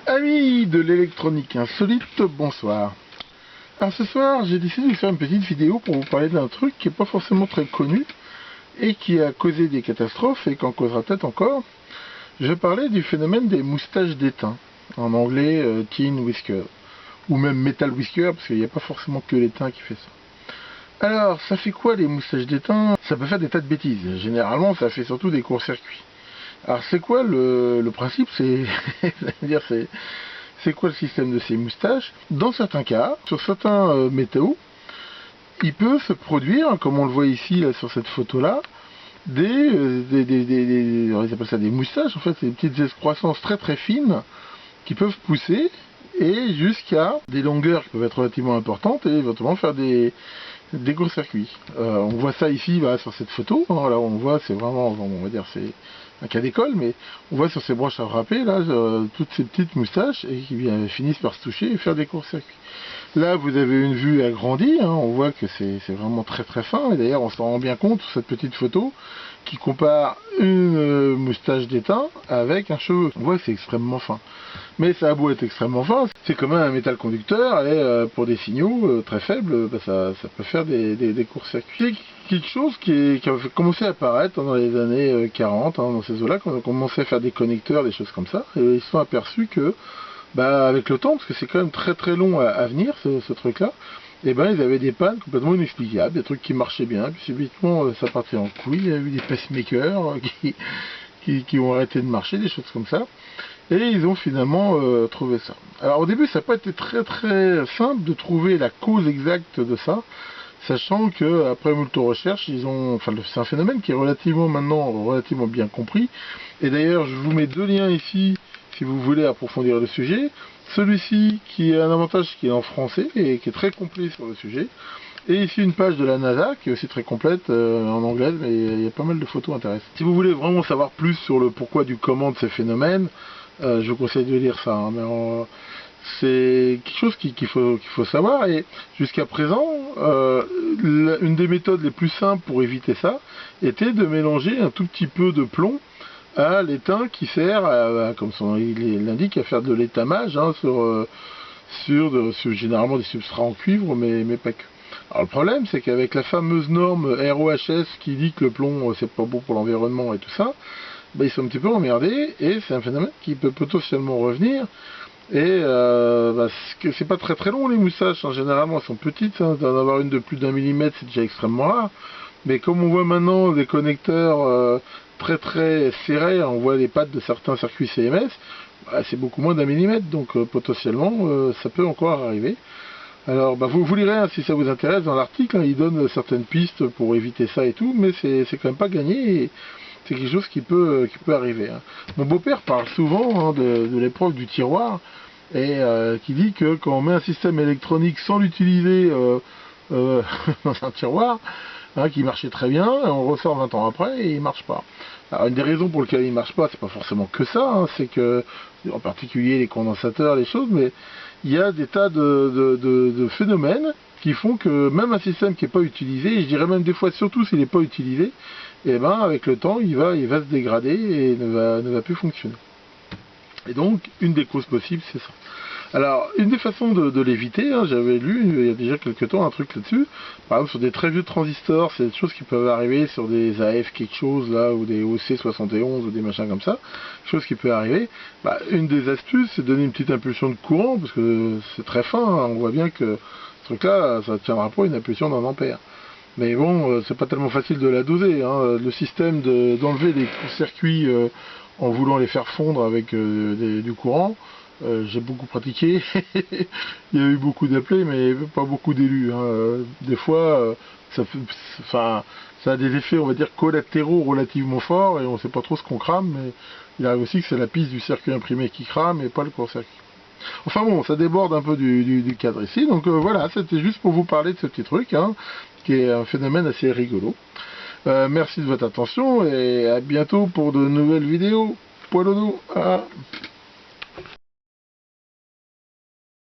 Amis de l'électronique insolite, bonsoir. Alors ce soir, j'ai décidé de faire une petite vidéo pour vous parler d'un truc qui n'est pas forcément très connu et qui a causé des catastrophes et qui en causera peut-être encore. Je vais parler du phénomène des moustaches d'étain, en anglais teen whisker, ou même metal whisker, parce qu'il n'y a pas forcément que l'étain qui fait ça. Alors, ça fait quoi les moustaches d'étain? Ça peut faire des tas de bêtises. Généralement, ça fait surtout des courts-circuits. Alors c'est quoi le principe? C'est quoi le système de ces moustaches? Dans certains cas, sur certains métaux, il peut se produire, comme on le voit ici là, sur cette photo-là, ils appellent ça des moustaches, en fait, c'est des petites excroissances très très fines qui peuvent pousser et jusqu'à des longueurs qui peuvent être relativement importantes et éventuellement faire des courts-circuits. On voit ça ici sur cette photo, hein, là on voit, c'est vraiment, on va dire c'est un cas d'école, mais on voit sur ces broches à râper là toutes ces petites moustaches et qui finissent par se toucher et faire des courts-circuits. Là vous avez une vue agrandie, hein, on voit que c'est vraiment très très fin, et d'ailleurs on s'en rend bien compte sur cette petite photo qui compare une moustache d'étain avec un cheveu. On voit que c'est extrêmement fin. Mais ça a beau être extrêmement fin, c'est quand même un métal conducteur et pour des signaux très faibles, ça peut faire des courts-circuits. C'est quelque chose qui a commencé à apparaître dans les années 40, hein, dans ces eaux-là, quand on a commencé à faire des connecteurs, des choses comme ça, et ils se sont aperçus que, avec le temps, parce que c'est quand même très très long à venir ce truc-là, et ils avaient des pannes complètement inexplicables, des trucs qui marchaient bien, puis subitement ça partait en couille, il y a eu des pacemakers qui ont arrêté de marcher, des choses comme ça. Et ils ont finalement trouvé ça. Alors au début ça n'a pas été très très simple de trouver la cause exacte de ça, sachant que après moult recherches, c'est un phénomène qui est relativement bien compris. Et d'ailleurs je vous mets deux liens ici si vous voulez approfondir le sujet. Celui-ci qui a un avantage qui est en français et qui est très complet sur le sujet. Et ici une page de la NASA qui est aussi très complète en anglais, mais il y a pas mal de photos intéressantes. Si vous voulez vraiment savoir plus sur le pourquoi du comment de ces phénomènes, je vous conseille de lire ça. Mais c'est quelque chose qu'il faut savoir. Et jusqu'à présent, une des méthodes les plus simples pour éviter ça était de mélanger un tout petit peu de plomb à l'étain qui sert, comme son nom l'indique, à faire de l'étamage hein, sur généralement des substrats en cuivre, mais pas que. Alors le problème, c'est qu'avec la fameuse norme RoHS qui dit que le plomb c'est pas bon pour l'environnement et tout ça, ils sont un petit peu emmerdés et c'est un phénomène qui peut potentiellement revenir. Et c'est pas très très long les moustaches, hein. Généralement elles sont petites, hein. D'en avoir une de plus d'1 millimètre c'est déjà extrêmement rare. Mais comme on voit maintenant des connecteurs très très serrés, on voit les pattes de certains circuits CMS, c'est beaucoup moins d'1 millimètre, donc potentiellement ça peut encore arriver. Alors vous lirez hein, si ça vous intéresse dans l'article, hein, il donne certaines pistes pour éviter ça et tout, mais c'est quand même pas gagné, et c'est quelque chose qui peut arriver. Hein. Mon beau-père parle souvent hein, de l'épreuve du tiroir, et qui dit que quand on met un système électronique sans l'utiliser dans un tiroir, hein, qui marchait très bien, on ressort 20 ans après et il marche pas. Alors une des raisons pour lesquelles il marche pas, c'est pas forcément que ça, hein, c'est que, en particulier les condensateurs, les choses, mais il y a des tas de phénomènes qui font que même un système qui n'est pas utilisé, et je dirais même des fois surtout s'il n'est pas utilisé, et avec le temps il va se dégrader et ne va plus fonctionner. Et donc une des causes possibles c'est ça. Alors, une des façons de l'éviter, hein, j'avais lu il y a déjà quelques temps un truc là-dessus, par exemple sur des très vieux transistors, c'est des choses qui peuvent arriver sur des AF quelque chose là, ou des OC71 ou des machins comme ça, chose qui peut arriver. Une des astuces, c'est de donner une petite impulsion de courant, parce que c'est très fin, hein, on voit bien que ce truc-là, ça ne tiendra pas une impulsion d'1 ampère. Mais bon, c'est pas tellement facile de la doser, hein. Le système d'enlever des circuits en voulant les faire fondre avec du courant, j'ai beaucoup pratiqué, il y a eu beaucoup d'appelés mais pas beaucoup d'élus. Hein. Des fois, ça a des effets, on va dire, collatéraux relativement forts et on ne sait pas trop ce qu'on crame, mais il arrive aussi que c'est la piste du circuit imprimé qui crame et pas le court-circuit. Enfin bon, ça déborde un peu du cadre ici, donc voilà, c'était juste pour vous parler de ce petit truc, hein, qui est un phénomène assez rigolo. Merci de votre attention et à bientôt pour de nouvelles vidéos. Poil au dos.